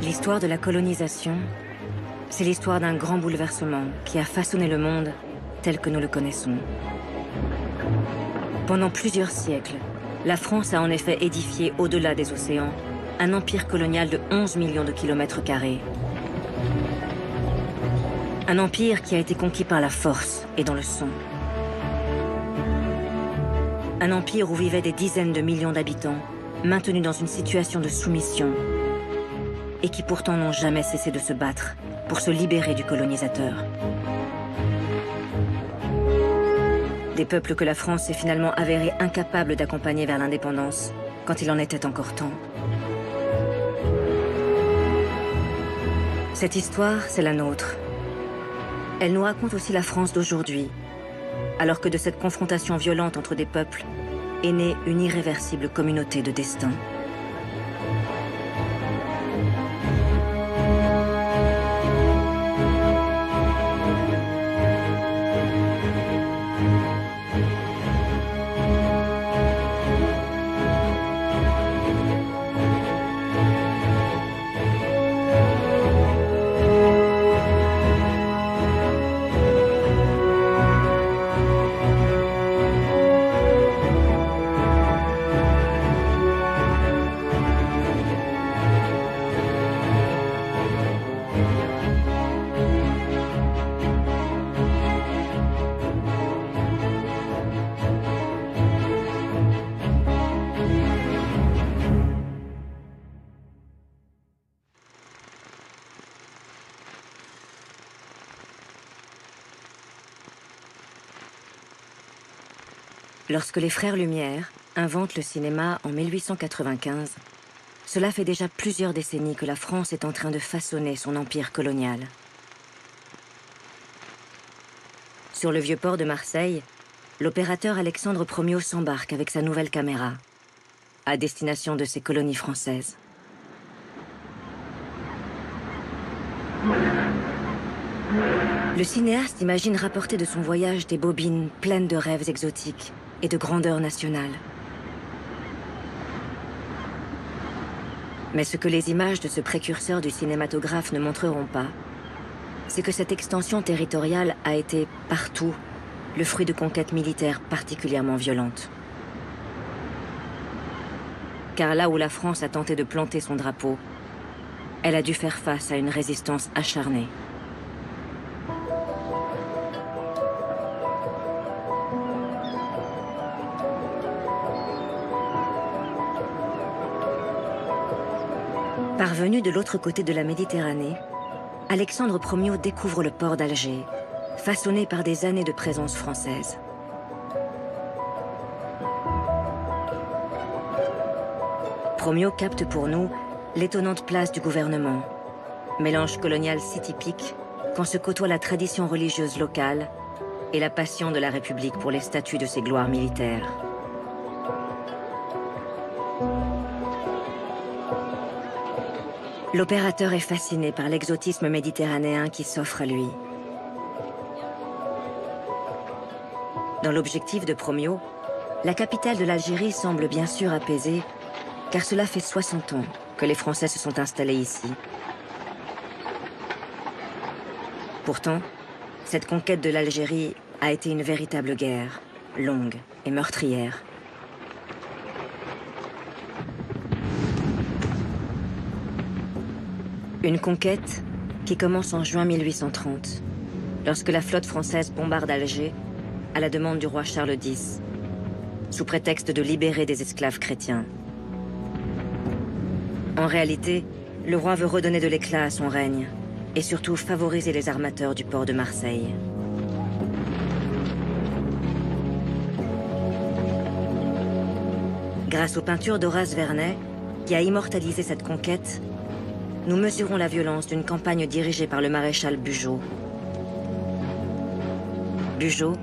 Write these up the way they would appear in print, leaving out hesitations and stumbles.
L'histoire de la colonisation, c'est l'histoire d'un grand bouleversement qui a façonné le monde tel que nous le connaissons. Pendant plusieurs siècles, la France a en effet édifié au-delà des océans un empire colonial de 11 millions de kilomètres carrés. Un empire qui a été conquis par la force et dans le sang. Un empire où vivaient des dizaines de millions d'habitants, maintenus dans une situation de soumission, et qui pourtant n'ont jamais cessé de se battre pour se libérer du colonisateur. Des peuples que la France s'est finalement avérée incapable d'accompagner vers l'indépendance, quand il en était encore temps. Cette histoire, c'est la nôtre. Elle nous raconte aussi la France d'aujourd'hui, alors que de cette confrontation violente entre des peuples est née une irréversible communauté de destin. Lorsque les frères Lumière inventent le cinéma en 1895, cela fait déjà plusieurs décennies que la France est en train de façonner son empire colonial. Sur le vieux port de Marseille, l'opérateur Alexandre Promiot s'embarque avec sa nouvelle caméra, à destination de ses colonies françaises. Le cinéaste imagine rapporter de son voyage des bobines pleines de rêves exotiques et de grandeur nationale. Mais ce que les images de ce précurseur du cinématographe ne montreront pas, c'est que cette extension territoriale a été, partout, le fruit de conquêtes militaires particulièrement violentes. Car là où la France a tenté de planter son drapeau, elle a dû faire face à une résistance acharnée. Parvenu de l'autre côté de la Méditerranée, Alexandre Promiot découvre le port d'Alger, façonné par des années de présence française. Promiot capte pour nous l'étonnante place du gouvernement, mélange colonial si typique quand se côtoie la tradition religieuse locale et la passion de la République pour les statuts de ses gloires militaires. L'opérateur est fasciné par l'exotisme méditerranéen qui s'offre à lui. Dans l'objectif de Promiot, la capitale de l'Algérie semble bien sûr apaisée, car cela fait 60 ans que les Français se sont installés ici. Pourtant, cette conquête de l'Algérie a été une véritable guerre, longue et meurtrière. Une conquête qui commence en juin 1830, lorsque la flotte française bombarde Alger à la demande du roi Charles X, sous prétexte de libérer des esclaves chrétiens. En réalité, le roi veut redonner de l'éclat à son règne et surtout favoriser les armateurs du port de Marseille. Grâce aux peintures d'Horace Vernet, qui a immortalisé cette conquête, nous mesurons la violence d'une campagne dirigée par le maréchal Bugeaud. Bugeaud,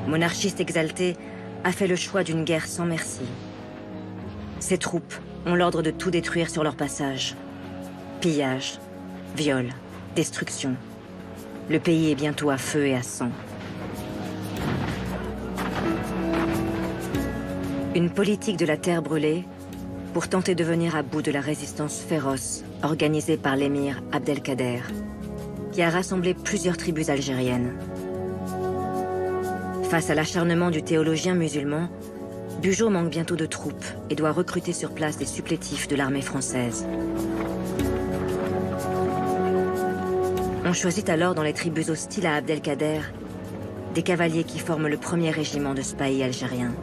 monarchiste exalté, a fait le choix d'une guerre sans merci. Ses troupes ont l'ordre de tout détruire sur leur passage. Pillage, viol, destruction. Le pays est bientôt à feu et à sang. Une politique de la terre brûlée pour tenter de venir à bout de la résistance féroce organisée par l'émir Abdelkader, qui a rassemblé plusieurs tribus algériennes. Face à l'acharnement du théologien musulman, Bugeaud manque bientôt de troupes et doit recruter sur place des supplétifs de l'armée française. On choisit alors dans les tribus hostiles à Abdelkader des cavaliers qui forment le premier régiment de spahis algérien.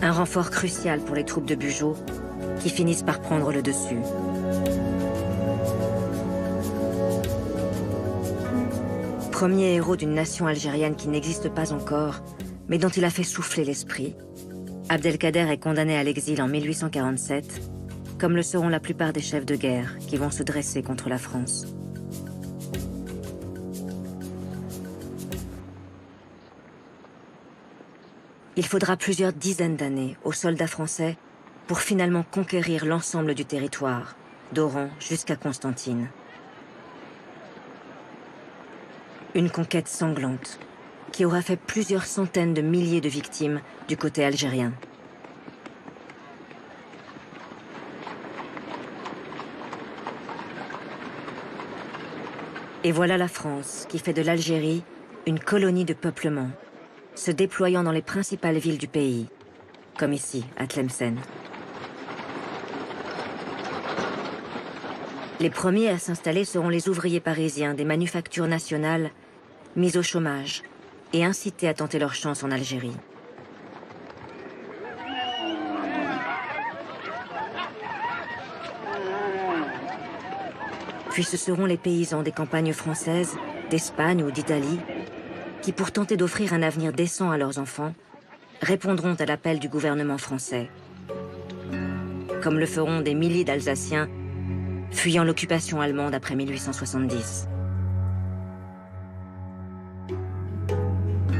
Un renfort crucial pour les troupes de Bugeaud, qui finissent par prendre le dessus. Premier héros d'une nation algérienne qui n'existe pas encore, mais dont il a fait souffler l'esprit, Abdelkader est condamné à l'exil en 1847, comme le seront la plupart des chefs de guerre qui vont se dresser contre la France. Il faudra plusieurs dizaines d'années aux soldats français pour finalement conquérir l'ensemble du territoire, d'Oran jusqu'à Constantine. Une conquête sanglante qui aura fait plusieurs centaines de milliers de victimes du côté algérien. Et voilà la France qui fait de l'Algérie une colonie de peuplement, se déployant dans les principales villes du pays, comme ici, à Tlemcen. Les premiers à s'installer seront les ouvriers parisiens des manufactures nationales, mis au chômage et incités à tenter leur chance en Algérie. Puis ce seront les paysans des campagnes françaises, d'Espagne ou d'Italie, qui, pour tenter d'offrir un avenir décent à leurs enfants, répondront à l'appel du gouvernement français. Comme le feront des milliers d'Alsaciens fuyant l'occupation allemande après 1870.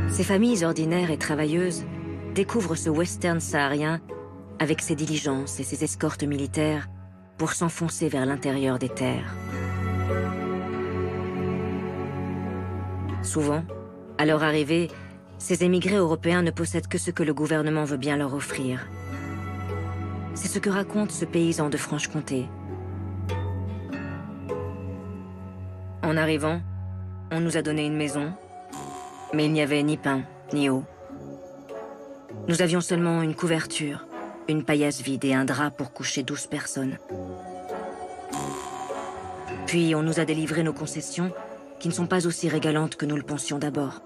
Ces familles ordinaires et travailleuses découvrent ce western saharien avec ses diligences et ses escortes militaires pour s'enfoncer vers l'intérieur des terres. Souvent, à leur arrivée, ces émigrés européens ne possèdent que ce que le gouvernement veut bien leur offrir. C'est ce que raconte ce paysan de Franche-Comté. En arrivant, on nous a donné une maison, mais il n'y avait ni pain, ni eau. Nous avions seulement une couverture, une paillasse vide et un drap pour coucher 12 personnes. Puis on nous a délivré nos concessions, qui ne sont pas aussi régalantes que nous le pensions d'abord.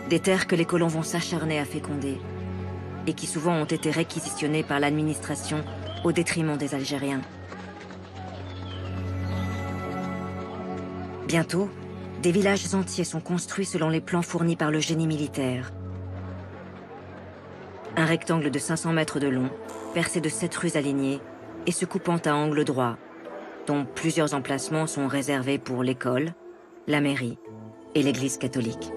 Des terres que les colons vont s'acharner à féconder, et qui souvent ont été réquisitionnées par l'administration au détriment des Algériens. Bientôt, des villages entiers sont construits selon les plans fournis par le génie militaire. Un rectangle de 500 mètres de long, percé de 7 rues alignées et se coupant à angle droit, dont plusieurs emplacements sont réservés pour l'école, la mairie et l'église catholique.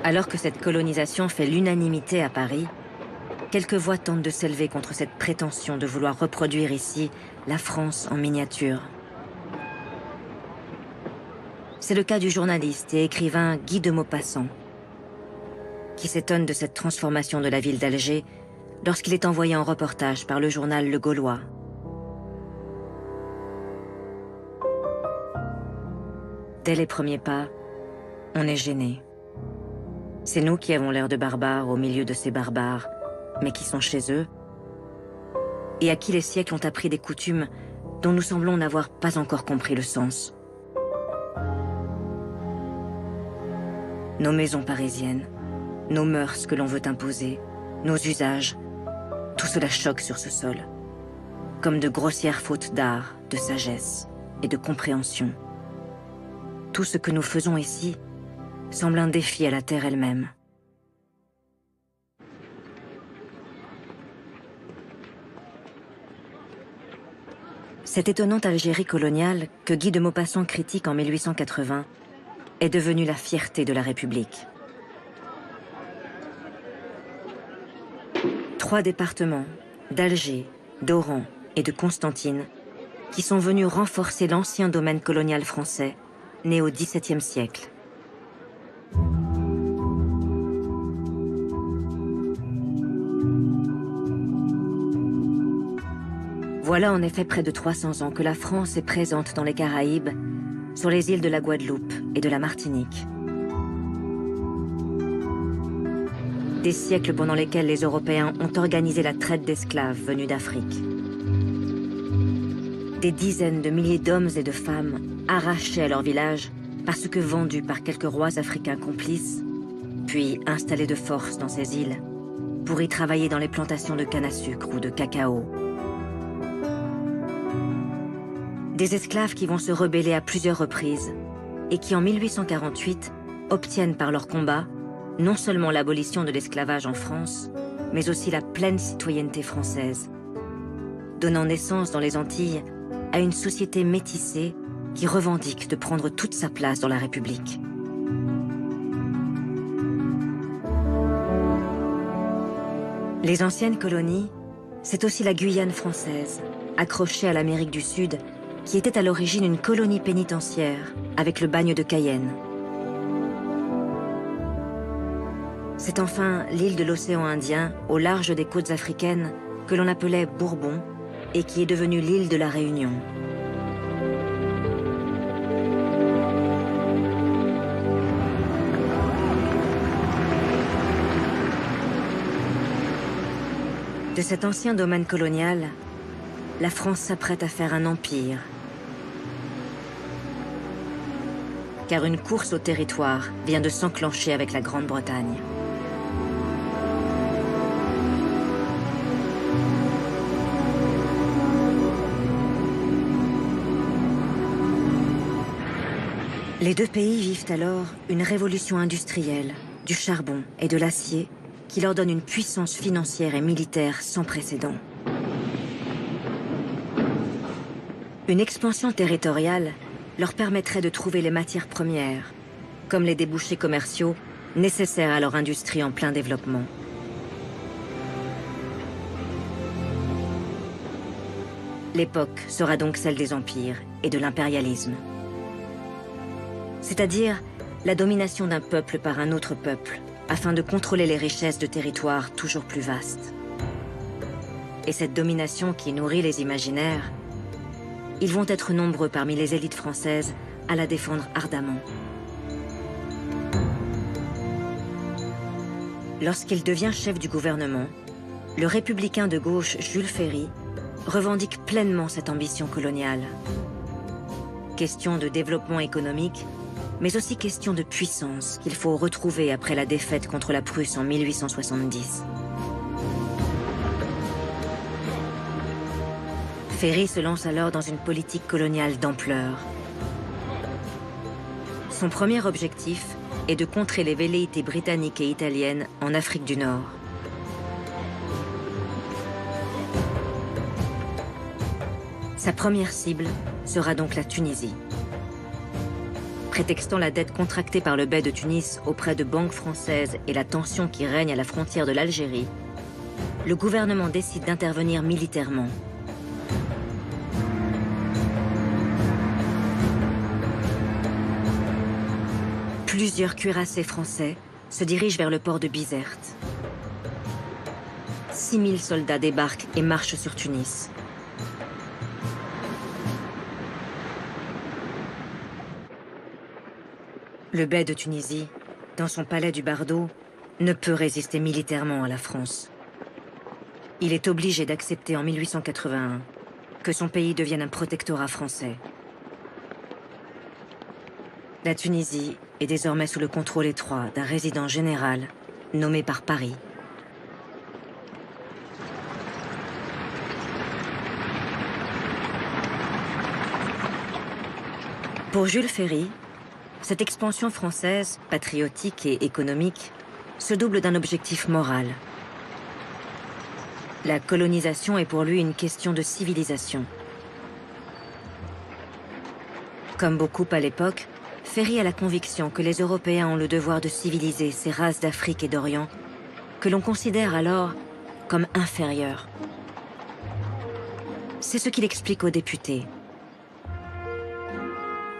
Alors que cette colonisation fait l'unanimité à Paris, quelques voix tentent de s'élever contre cette prétention de vouloir reproduire ici la France en miniature. C'est le cas du journaliste et écrivain Guy de Maupassant, qui s'étonne de cette transformation de la ville d'Alger lorsqu'il est envoyé en reportage par le journal Le Gaulois. Dès les premiers pas, on est gêné. C'est nous qui avons l'air de barbares au milieu de ces barbares, mais qui sont chez eux, et à qui les siècles ont appris des coutumes dont nous semblons n'avoir pas encore compris le sens. Nos maisons parisiennes, nos mœurs que l'on veut imposer, nos usages, tout cela choque sur ce sol, comme de grossières fautes d'art, de sagesse et de compréhension. Tout ce que nous faisons ici semble un défi à la terre elle-même. Cette étonnante Algérie coloniale que Guy de Maupassant critique en 1880 est devenue la fierté de la République. 3 départements, d'Alger, d'Oran et de Constantine, qui sont venus renforcer l'ancien domaine colonial français, né au XVIIe siècle. Voilà en effet près de 300 ans que la France est présente dans les Caraïbes, sur les îles de la Guadeloupe et de la Martinique. Des siècles pendant lesquels les Européens ont organisé la traite d'esclaves venus d'Afrique. Des dizaines de milliers d'hommes et de femmes arrachés à leur village parce que vendus par quelques rois africains complices, puis installés de force dans ces îles pour y travailler dans les plantations de canne à sucre ou de cacao. Des esclaves qui vont se rebeller à plusieurs reprises et qui en 1848 obtiennent par leur combat non seulement l'abolition de l'esclavage en France, mais aussi la pleine citoyenneté française, donnant naissance dans les Antilles à une société métissée qui revendique de prendre toute sa place dans la République. Les anciennes colonies, c'est aussi la Guyane française, accrochée à l'Amérique du Sud, qui était à l'origine une colonie pénitentiaire avec le bagne de Cayenne. C'est enfin l'île de l'océan Indien, au large des côtes africaines, que l'on appelait Bourbon et qui est devenue l'île de la Réunion. De cet ancien domaine colonial, la France s'apprête à faire un empire. Car une course au territoire vient de s'enclencher avec la Grande-Bretagne. Les deux pays vivent alors une révolution industrielle, du charbon et de l'acier, qui leur donne une puissance financière et militaire sans précédent. Une expansion territoriale leur permettrait de trouver les matières premières, comme les débouchés commerciaux nécessaires à leur industrie en plein développement. L'époque sera donc celle des empires et de l'impérialisme. C'est-à-dire la domination d'un peuple par un autre peuple, afin de contrôler les richesses de territoires toujours plus vastes. Et cette domination qui nourrit les imaginaires, ils vont être nombreux parmi les élites françaises à la défendre ardemment. Lorsqu'il devient chef du gouvernement, le républicain de gauche Jules Ferry revendique pleinement cette ambition coloniale. Question de développement économique, mais aussi question de puissance qu'il faut retrouver après la défaite contre la Prusse en 1870. Ferry se lance alors dans une politique coloniale d'ampleur. Son premier objectif est de contrer les velléités britanniques et italiennes en Afrique du Nord. Sa première cible sera donc la Tunisie. Prétextant la dette contractée par le bey de Tunis auprès de banques françaises et la tension qui règne à la frontière de l'Algérie, le gouvernement décide d'intervenir militairement. Plusieurs cuirassés français se dirigent vers le port de Bizerte. 6000 soldats débarquent et marchent sur Tunis. Le bey de Tunisie, dans son palais du Bardo, ne peut résister militairement à la France. Il est obligé d'accepter en 1881 que son pays devienne un protectorat français. La Tunisie est désormais sous le contrôle étroit d'un résident général nommé par Paris. Pour Jules Ferry, cette expansion française, patriotique et économique, se double d'un objectif moral. La colonisation est pour lui une question de civilisation. Comme beaucoup à l'époque, Ferry a la conviction que les Européens ont le devoir de civiliser ces races d'Afrique et d'Orient, que l'on considère alors comme inférieures. C'est ce qu'il explique aux députés.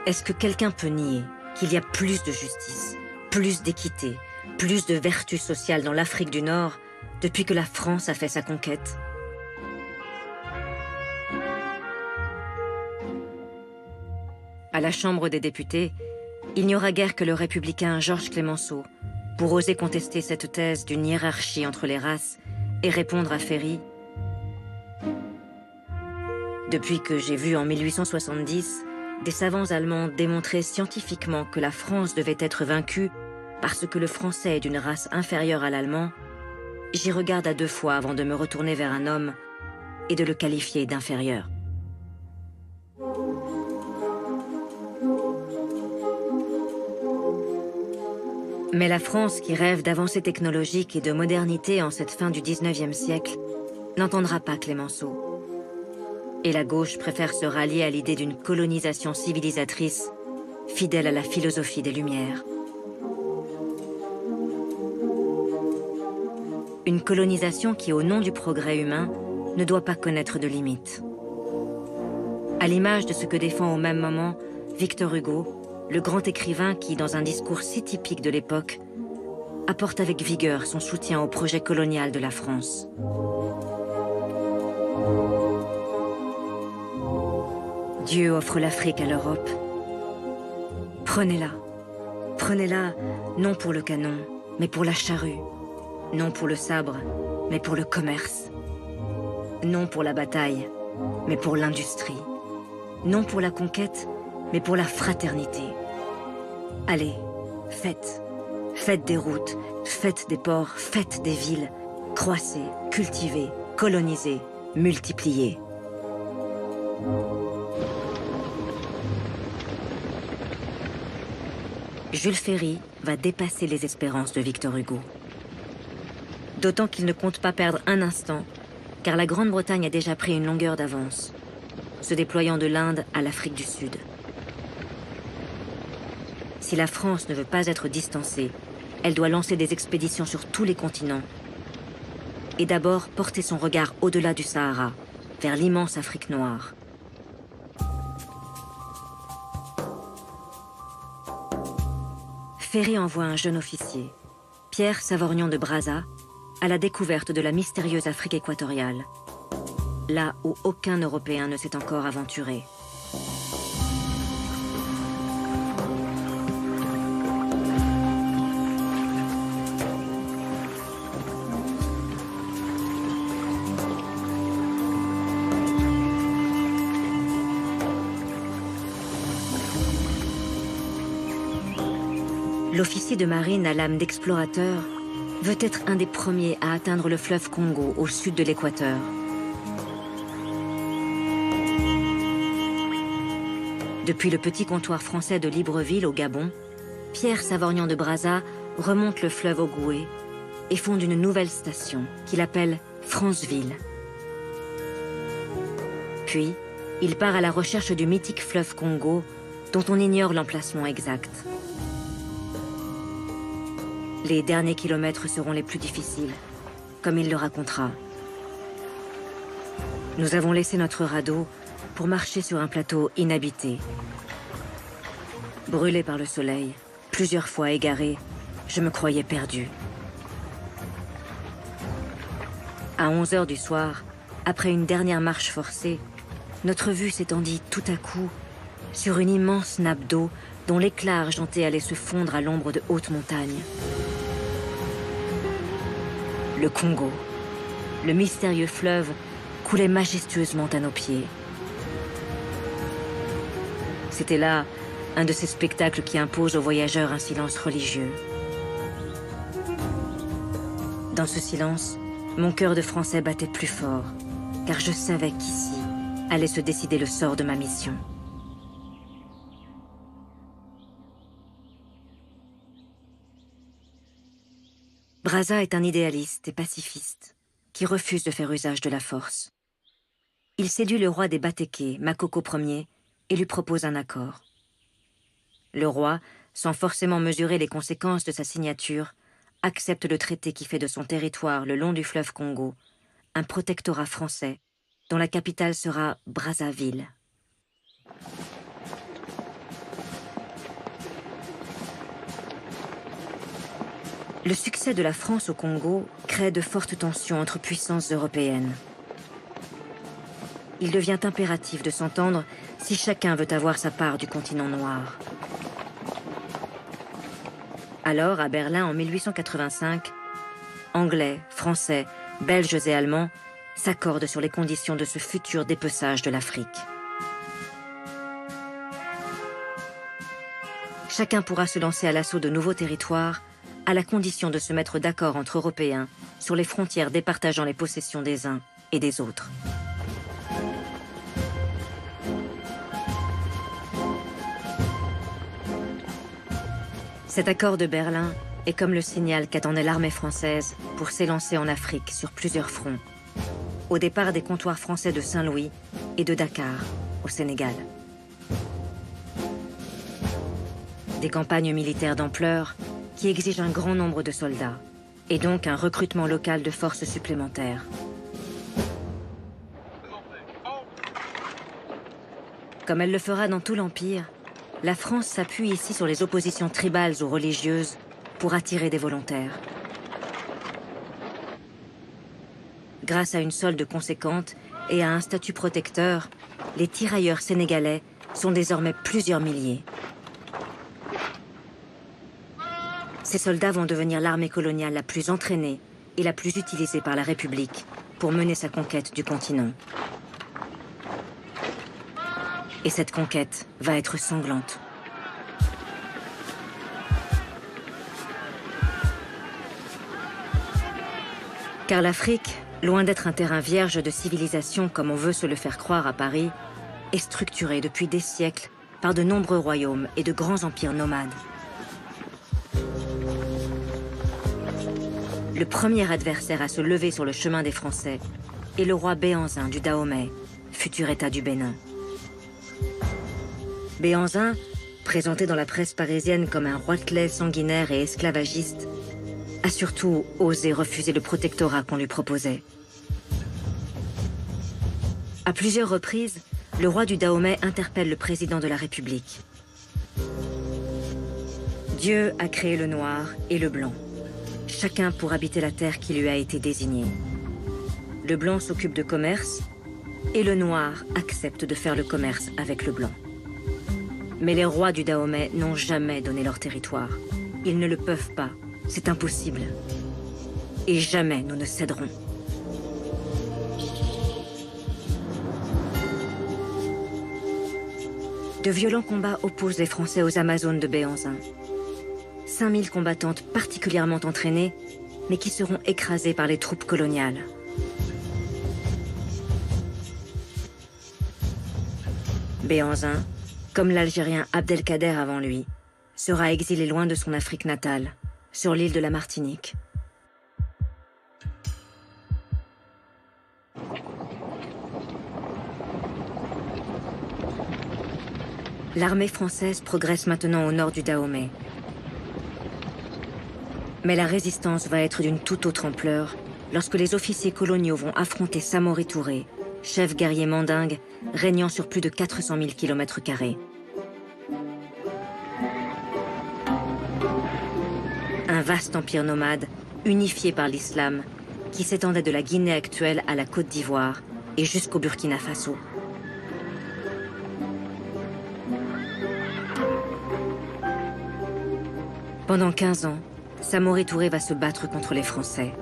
Est-ce que quelqu'un peut nier qu'il y a plus de justice, plus d'équité, plus de vertu sociale dans l'Afrique du Nord depuis que la France a fait sa conquête? À la Chambre des députés, il n'y aura guère que le républicain Georges Clemenceau pour oser contester cette thèse d'une hiérarchie entre les races et répondre à Ferry. Depuis que j'ai vu en 1870 des savants allemands démontrer scientifiquement que la France devait être vaincue parce que le français est d'une race inférieure à l'allemand, j'y regarde à deux fois avant de me retourner vers un homme et de le qualifier d'inférieur. Mais la France, qui rêve d'avancées technologiques et de modernité en cette fin du 19e siècle, n'entendra pas Clemenceau. Et la gauche préfère se rallier à l'idée d'une colonisation civilisatrice, fidèle à la philosophie des Lumières. Une colonisation qui, au nom du progrès humain, ne doit pas connaître de limites. À l'image de ce que défend au même moment Victor Hugo, le grand écrivain qui, dans un discours si typique de l'époque, apporte avec vigueur son soutien au projet colonial de la France. Dieu offre l'Afrique à l'Europe. Prenez-la. Prenez-la, non pour le canon, mais pour la charrue. Non pour le sabre, mais pour le commerce. Non pour la bataille, mais pour l'industrie. Non pour la conquête, mais pour la fraternité. Allez, faites. Faites des routes, faites des ports, faites des villes. Croissez, cultivez, colonisez, multipliez. Jules Ferry va dépasser les espérances de Victor Hugo. D'autant qu'il ne compte pas perdre un instant, car la Grande-Bretagne a déjà pris une longueur d'avance, se déployant de l'Inde à l'Afrique du Sud. Si la France ne veut pas être distancée, elle doit lancer des expéditions sur tous les continents et d'abord porter son regard au-delà du Sahara, vers l'immense Afrique noire. Ferry envoie un jeune officier, Pierre Savorgnan de Brazza, à la découverte de la mystérieuse Afrique équatoriale, là où aucun Européen ne s'est encore aventuré. L'officier de marine à l'âme d'explorateur veut être un des premiers à atteindre le fleuve Congo au sud de l'équateur. Depuis le petit comptoir français de Libreville au Gabon, Pierre Savorgnan de Brazza remonte le fleuve Ogooué et fonde une nouvelle station qu'il appelle Franceville. Puis, il part à la recherche du mythique fleuve Congo dont on ignore l'emplacement exact. Les derniers kilomètres seront les plus difficiles, comme il le racontera. Nous avons laissé notre radeau pour marcher sur un plateau inhabité. Brûlé par le soleil, plusieurs fois égaré, je me croyais perdu. À 11 heures du soir, après une dernière marche forcée, notre vue s'étendit tout à coup sur une immense nappe d'eau dont l'éclat argenté allait se fondre à l'ombre de hautes montagnes. Le Congo, le mystérieux fleuve, coulait majestueusement à nos pieds. C'était là un de ces spectacles qui imposent aux voyageurs un silence religieux. Dans ce silence, mon cœur de Français battait plus fort, car je savais qu'ici allait se décider le sort de ma mission. Brazza est un idéaliste et pacifiste qui refuse de faire usage de la force. Il séduit le roi des Batékés, Makoko Ier, et lui propose un accord. Le roi, sans forcément mesurer les conséquences de sa signature, accepte le traité qui fait de son territoire le long du fleuve Congo un protectorat français dont la capitale sera Brazzaville. Le succès de la France au Congo crée de fortes tensions entre puissances européennes. Il devient impératif de s'entendre si chacun veut avoir sa part du continent noir. Alors, à Berlin en 1885, Anglais, Français, Belges et Allemands s'accordent sur les conditions de ce futur dépeçage de l'Afrique. Chacun pourra se lancer à l'assaut de nouveaux territoires à la condition de se mettre d'accord entre Européens sur les frontières départageant les possessions des uns et des autres. Cet accord de Berlin est comme le signal qu'attendait l'armée française pour s'élancer en Afrique sur plusieurs fronts, au départ des comptoirs français de Saint-Louis et de Dakar, au Sénégal. Des campagnes militaires d'ampleur qui exigent un grand nombre de soldats, et donc un recrutement local de forces supplémentaires. Comme elle le fera dans tout l'Empire, la France s'appuie ici sur les oppositions tribales ou religieuses pour attirer des volontaires. Grâce à une solde conséquente et à un statut protecteur, les tirailleurs sénégalais sont désormais plusieurs milliers. Ces soldats vont devenir l'armée coloniale la plus entraînée et la plus utilisée par la République pour mener sa conquête du continent. Et cette conquête va être sanglante. Car l'Afrique, loin d'être un terrain vierge de civilisation comme on veut se le faire croire à Paris, est structurée depuis des siècles par de nombreux royaumes et de grands empires nomades. Le premier adversaire à se lever sur le chemin des Français est le roi Béhanzin du Dahomey, futur État du Bénin. Béhanzin, présenté dans la presse parisienne comme un roitelet sanguinaire et esclavagiste, a surtout osé refuser le protectorat qu'on lui proposait. À plusieurs reprises, le roi du Dahomey interpelle le président de la République. Dieu a créé le noir et le blanc, chacun pour habiter la terre qui lui a été désignée. Le blanc s'occupe de commerce et le noir accepte de faire le commerce avec le blanc. Mais les rois du Dahomey n'ont jamais donné leur territoire. Ils ne le peuvent pas, c'est impossible. Et jamais nous ne céderons. De violents combats opposent les Français aux Amazones de Béhanzin. 5000 combattantes particulièrement entraînées, mais qui seront écrasées par les troupes coloniales. Béhanzin, comme l'Algérien Abdelkader avant lui, sera exilé loin de son Afrique natale, sur l'île de la Martinique. L'armée française progresse maintenant au nord du Dahomey. Mais la résistance va être d'une toute autre ampleur lorsque les officiers coloniaux vont affronter Samori Touré, chef guerrier mandingue régnant sur plus de 400 000 km². Un vaste empire nomade, unifié par l'islam, qui s'étendait de la Guinée actuelle à la Côte d'Ivoire et jusqu'au Burkina Faso. Pendant 15 ans, Samori Touré va se battre contre les Français.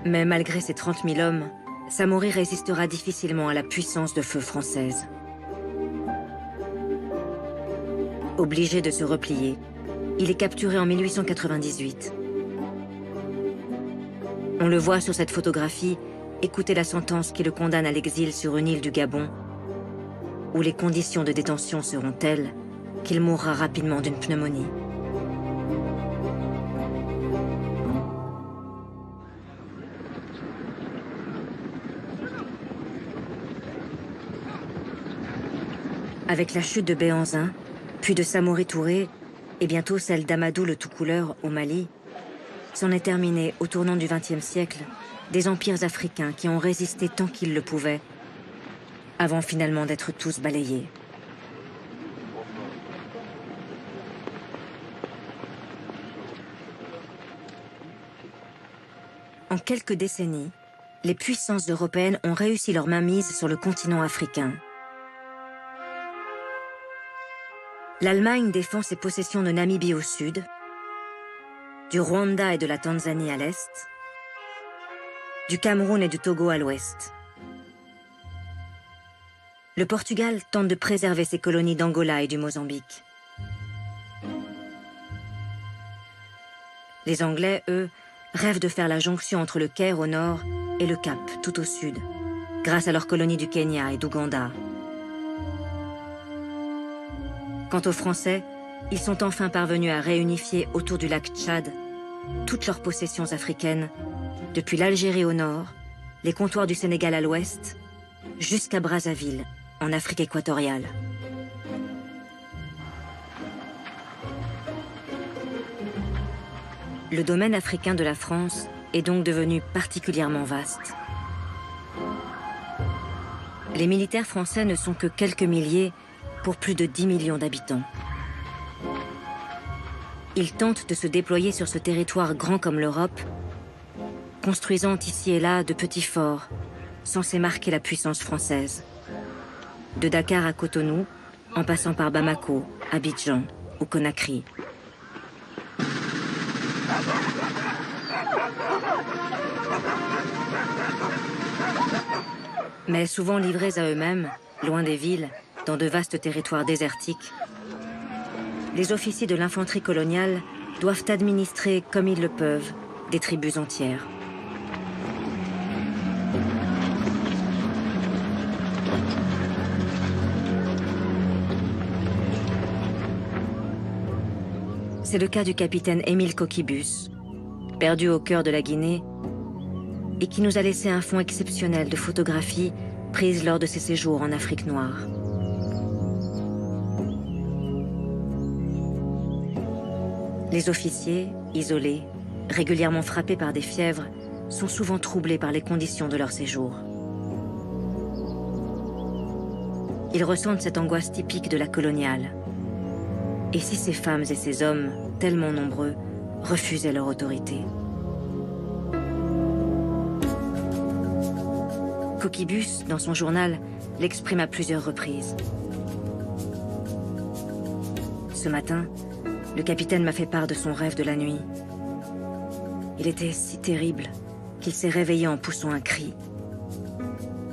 Mais malgré ses 30 000 hommes, Samori résistera difficilement à la puissance de feu française. Obligé de se replier, il est capturé en 1898. On le voit sur cette photographie écouter la sentence qui le condamne à l'exil sur une île du Gabon, où les conditions de détention seront telles qu'il mourra rapidement d'une pneumonie. Avec la chute de Béhanzin, puis de Samori Touré, et bientôt celle d'Amadou le Tout-Couleur au Mali, c'en est terminé au tournant du XXe siècle des empires africains qui ont résisté tant qu'ils le pouvaient, avant finalement d'être tous balayés. En quelques décennies, les puissances européennes ont réussi leur mainmise sur le continent africain. L'Allemagne défend ses possessions de Namibie au sud, du Rwanda et de la Tanzanie à l'est, du Cameroun et du Togo à l'ouest. Le Portugal tente de préserver ses colonies d'Angola et du Mozambique. Les Anglais, eux, rêvent de faire la jonction entre le Caire au nord et le Cap tout au sud, grâce à leurs colonies du Kenya et d'Ouganda. Quant aux Français, ils sont enfin parvenus à réunifier autour du lac Tchad toutes leurs possessions africaines, depuis l'Algérie au nord, les comptoirs du Sénégal à l'ouest, jusqu'à Brazzaville, en Afrique équatoriale. Le domaine africain de la France est donc devenu particulièrement vaste. Les militaires français ne sont que quelques milliers pour plus de 10 millions d'habitants. Ils tentent de se déployer sur ce territoire grand comme l'Europe, construisant ici et là de petits forts, censés marquer la puissance française. De Dakar à Cotonou, en passant par Bamako, Abidjan ou Conakry. Mais souvent livrés à eux-mêmes, loin des villes, dans de vastes territoires désertiques, les officiers de l'infanterie coloniale doivent administrer, comme ils le peuvent, des tribus entières. C'est le cas du capitaine Émile Coquibus, perdu au cœur de la Guinée, et qui nous a laissé un fonds exceptionnel de photographies prises lors de ses séjours en Afrique noire. Les officiers, isolés, régulièrement frappés par des fièvres, sont souvent troublés par les conditions de leur séjour. Ils ressentent cette angoisse typique de la coloniale. Et si ces femmes et ces hommes, tellement nombreux, refusaient leur autorité? Coquibus, dans son journal, l'exprime à plusieurs reprises. Ce matin, le capitaine m'a fait part de son rêve de la nuit. Il était si terrible qu'il s'est réveillé en poussant un cri.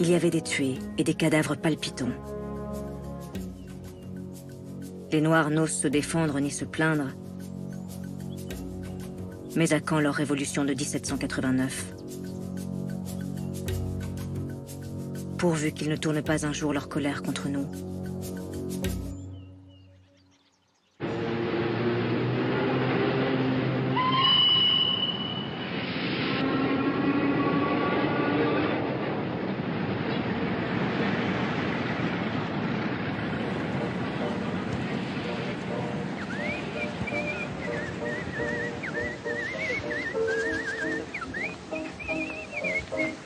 Il y avait des tués et des cadavres palpitants. Les Noirs n'osent se défendre ni se plaindre. Mais à quand leur révolution de 1789? Pourvu qu'ils ne tournent pas un jour leur colère contre nous.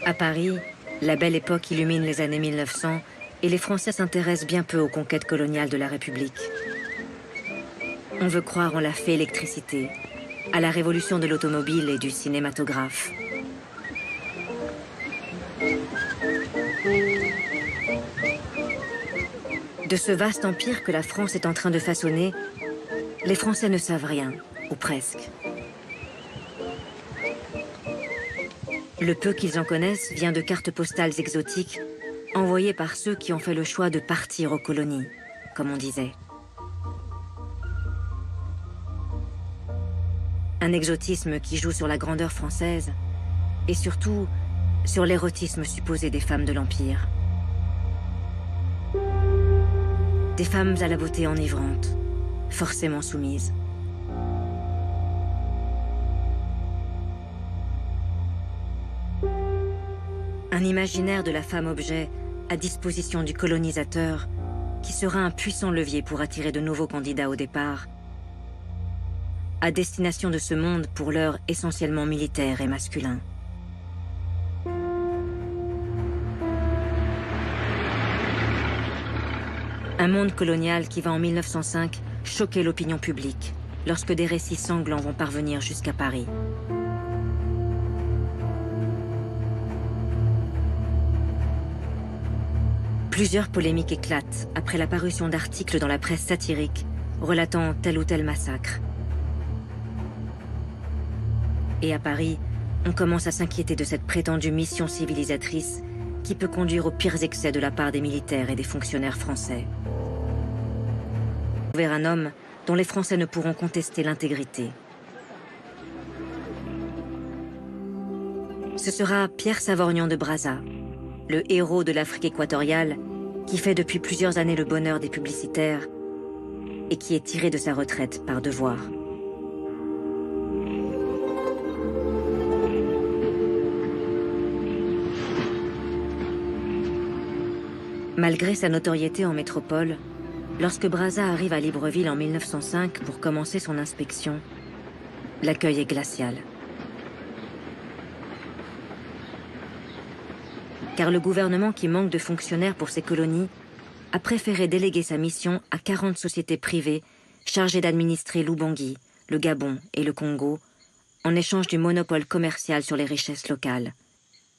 À Paris, la belle époque illumine les années 1900 et les Français s'intéressent bien peu aux conquêtes coloniales de la République. On veut croire en la fée électricité, à la révolution de l'automobile et du cinématographe. De ce vaste empire que la France est en train de façonner, les Français ne savent rien, ou presque. Le peu qu'ils en connaissent vient de cartes postales exotiques envoyées par ceux qui ont fait le choix de partir aux colonies, comme on disait. Un exotisme qui joue sur la grandeur française et surtout sur l'érotisme supposé des femmes de l'Empire. Des femmes à la beauté enivrante, forcément soumises. Un imaginaire de la femme-objet à disposition du colonisateur qui sera un puissant levier pour attirer de nouveaux candidats au départ, à destination de ce monde pour l'heure essentiellement militaire et masculin. Un monde colonial qui va en 1905 choquer l'opinion publique, lorsque des récits sanglants vont parvenir jusqu'à Paris. Plusieurs polémiques éclatent après la parution d'articles dans la presse satirique relatant tel ou tel massacre. Et à Paris, on commence à s'inquiéter de cette prétendue mission civilisatrice qui peut conduire aux pires excès de la part des militaires et des fonctionnaires français. Vers un homme dont les Français ne pourront contester l'intégrité. Ce sera Pierre Savorgnan de Brazza, le héros de l'Afrique équatoriale, qui fait depuis plusieurs années le bonheur des publicitaires et qui est tiré de sa retraite par devoir. Malgré sa notoriété en métropole, lorsque Brazza arrive à Libreville en 1905 pour commencer son inspection, l'accueil est glacial. Car le gouvernement qui manque de fonctionnaires pour ses colonies a préféré déléguer sa mission à 40 sociétés privées chargées d'administrer l'Ubangi, le Gabon et le Congo, en échange du monopole commercial sur les richesses locales,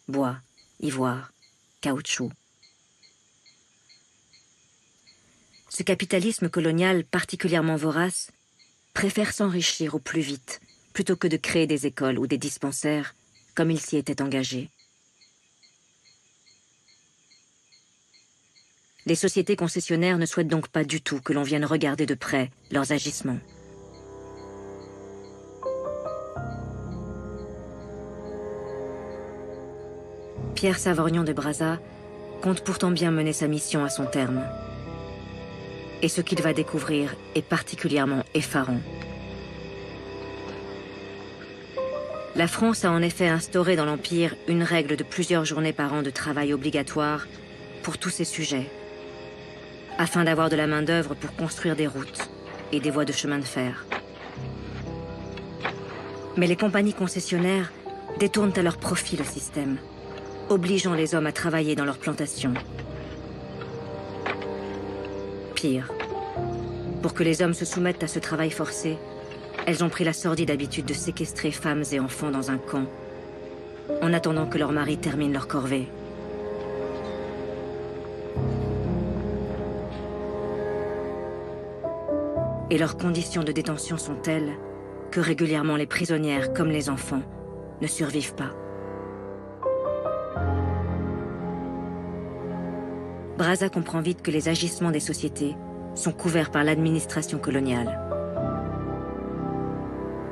bois, ivoire, caoutchouc. Ce capitalisme colonial particulièrement vorace préfère s'enrichir au plus vite, plutôt que de créer des écoles ou des dispensaires, comme il s'y était engagé. Les sociétés concessionnaires ne souhaitent donc pas du tout que l'on vienne regarder de près leurs agissements. Pierre Savorgnan de Brazza compte pourtant bien mener sa mission à son terme. Et ce qu'il va découvrir est particulièrement effarant. La France a en effet instauré dans l'Empire une règle de plusieurs journées par an de travail obligatoire pour tous ces sujets, afin d'avoir de la main-d'œuvre pour construire des routes et des voies de chemin de fer. Mais les compagnies concessionnaires détournent à leur profit le système, obligeant les hommes à travailler dans leurs plantations. Pire, pour que les hommes se soumettent à ce travail forcé, elles ont pris la sordide habitude de séquestrer femmes et enfants dans un camp, en attendant que leurs maris terminent leur corvée. Et leurs conditions de détention sont telles que régulièrement les prisonnières, comme les enfants, ne survivent pas. Brazza comprend vite que les agissements des sociétés sont couverts par l'administration coloniale.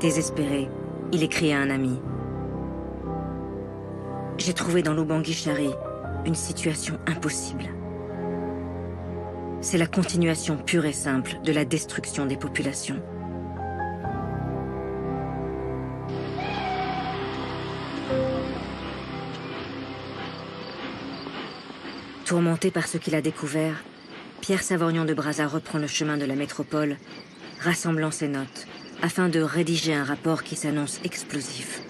Désespéré, il écrit à un ami. « J'ai trouvé dans l'Ubangi-Chari une situation impossible. C'est la continuation pure et simple de la destruction des populations. » Tourmenté par ce qu'il a découvert, Pierre Savorgnan de Brazza reprend le chemin de la métropole, rassemblant ses notes, afin de rédiger un rapport qui s'annonce explosif.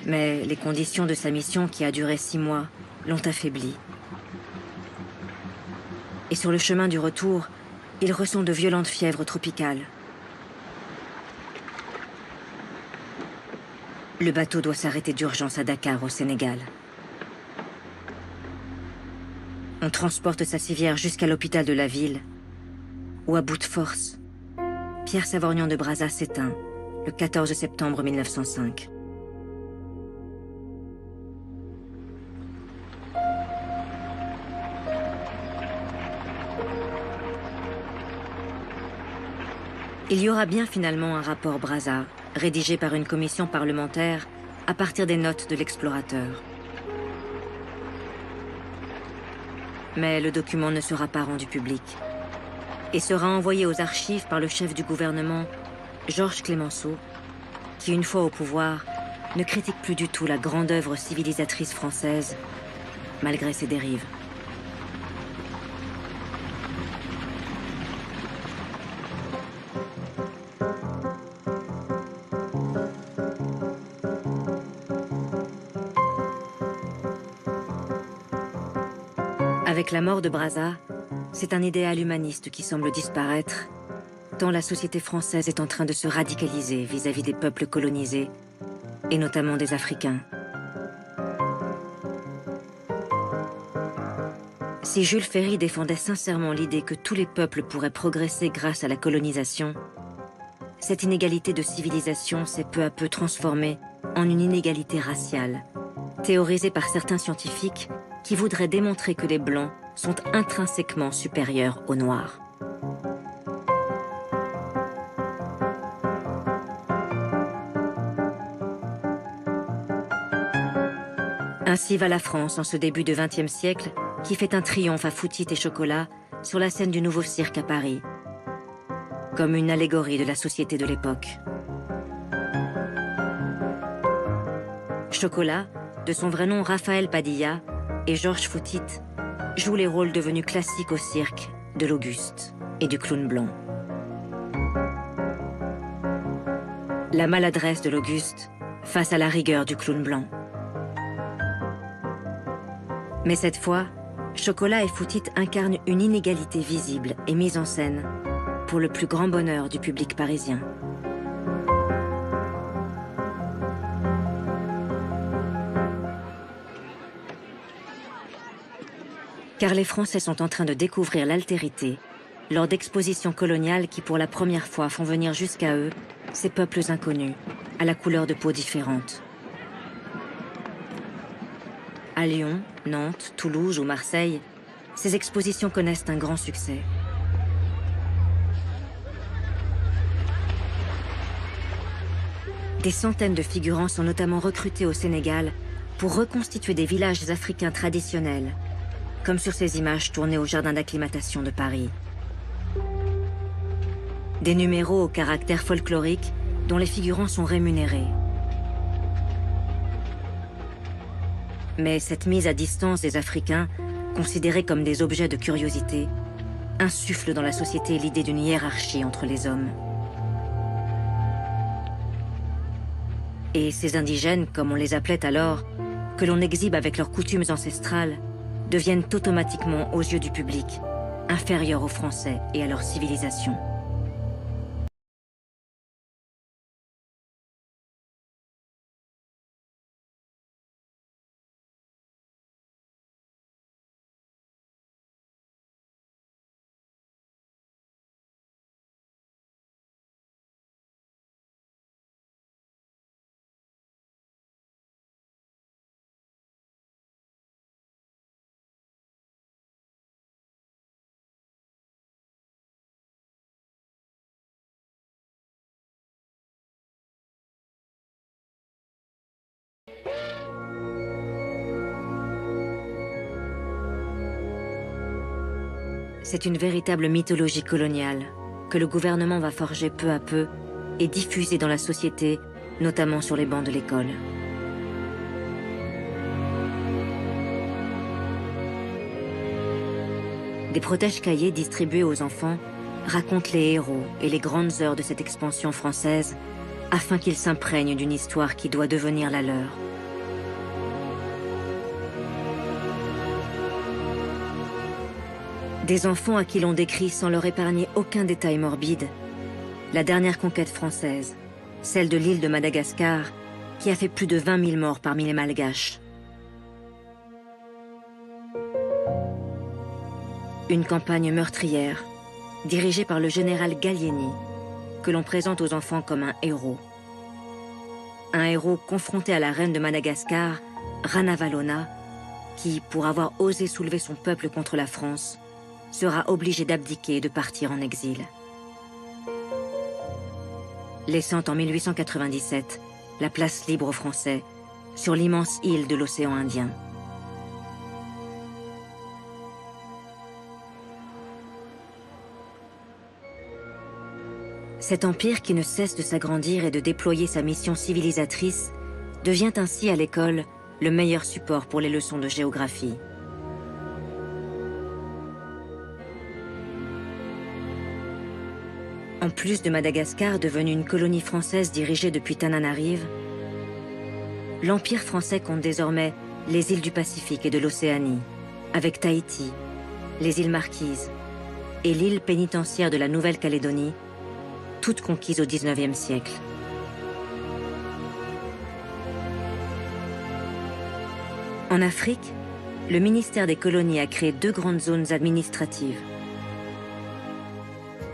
Mais les conditions de sa mission, qui a duré 6 mois, l'ont affaibli. Et sur le chemin du retour, il ressent de violentes fièvres tropicales. Le bateau doit s'arrêter d'urgence à Dakar, au Sénégal. On transporte sa civière jusqu'à l'hôpital de la ville, où à bout de force, Pierre Savorgnan de Brazza s'éteint le 14 septembre 1905. Il y aura bien finalement un rapport Brazza, rédigé par une commission parlementaire à partir des notes de l'explorateur. Mais le document ne sera pas rendu public et sera envoyé aux archives par le chef du gouvernement, Georges Clemenceau, qui, une fois au pouvoir, ne critique plus du tout la grande œuvre civilisatrice française, malgré ses dérives. Avec la mort de Brazza, c'est un idéal humaniste qui semble disparaître, tant la société française est en train de se radicaliser vis-à-vis des peuples colonisés, et notamment des Africains. Si Jules Ferry défendait sincèrement l'idée que tous les peuples pourraient progresser grâce à la colonisation, cette inégalité de civilisation s'est peu à peu transformée en une inégalité raciale, théorisée par certains scientifiques qui voudraient démontrer que les Blancs sont intrinsèquement supérieurs aux Noirs. Ainsi va la France en ce début de XXe siècle, qui fait un triomphe à Foutit et Chocolat sur la scène du Nouveau Cirque à Paris, comme une allégorie de la société de l'époque. Chocolat, de son vrai nom Raphaël Padilla, et Georges Foutit jouent les rôles devenus classiques au cirque de l'Auguste et du clown blanc. La maladresse de l'Auguste face à la rigueur du clown blanc. Mais cette fois, Chocolat et Foutit incarnent une inégalité visible et mise en scène pour le plus grand bonheur du public parisien. Car les Français sont en train de découvrir l'altérité lors d'expositions coloniales qui pour la première fois font venir jusqu'à eux ces peuples inconnus, à la couleur de peau différente. À Lyon, Nantes, Toulouse ou Marseille, ces expositions connaissent un grand succès. Des centaines de figurants sont notamment recrutés au Sénégal pour reconstituer des villages africains traditionnels, comme sur ces images tournées au jardin d'acclimatation de Paris. Des numéros au caractère folklorique dont les figurants sont rémunérés. Mais cette mise à distance des Africains, considérés comme des objets de curiosité, insuffle dans la société l'idée d'une hiérarchie entre les hommes. Et ces indigènes, comme on les appelait alors, que l'on exhibe avec leurs coutumes ancestrales, deviennent automatiquement, aux yeux du public, inférieurs aux Français et à leur civilisation. C'est une véritable mythologie coloniale que le gouvernement va forger peu à peu et diffuser dans la société, notamment sur les bancs de l'école. Des protège-cahiers distribués aux enfants racontent les héros et les grandes heures de cette expansion française afin qu'ils s'imprègnent d'une histoire qui doit devenir la leur. Des enfants à qui l'on décrit sans leur épargner aucun détail morbide la dernière conquête française, celle de l'île de Madagascar, qui a fait plus de 20 000 morts parmi les Malgaches. Une campagne meurtrière, dirigée par le général Gallieni, que l'on présente aux enfants comme un héros. Un héros confronté à la reine de Madagascar, Ranavalona, qui, pour avoir osé soulever son peuple contre la France, sera obligé d'abdiquer et de partir en exil. Laissant en 1897 la place libre aux Français sur l'immense île de l'océan Indien. Cet empire qui ne cesse de s'agrandir et de déployer sa mission civilisatrice devient ainsi à l'école le meilleur support pour les leçons de géographie. En plus de Madagascar, devenue une colonie française dirigée depuis Tananarive, l'Empire français compte désormais les îles du Pacifique et de l'Océanie, avec Tahiti, les îles Marquises et l'île pénitentiaire de la Nouvelle-Calédonie, toutes conquises au XIXe siècle. En Afrique, le ministère des colonies a créé 2 grandes zones administratives.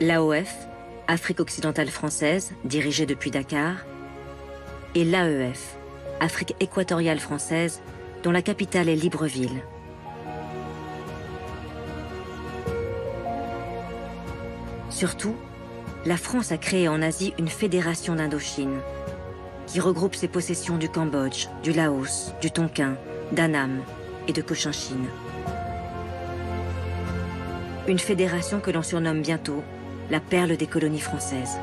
L'AOF, Afrique occidentale française, dirigée depuis Dakar, et l'AEF, Afrique équatoriale française, dont la capitale est Libreville. Surtout, la France a créé en Asie une fédération d'Indochine, qui regroupe ses possessions du Cambodge, du Laos, du Tonkin, d'Annam et de Cochinchine. Une fédération que l'on surnomme bientôt la perle des colonies françaises.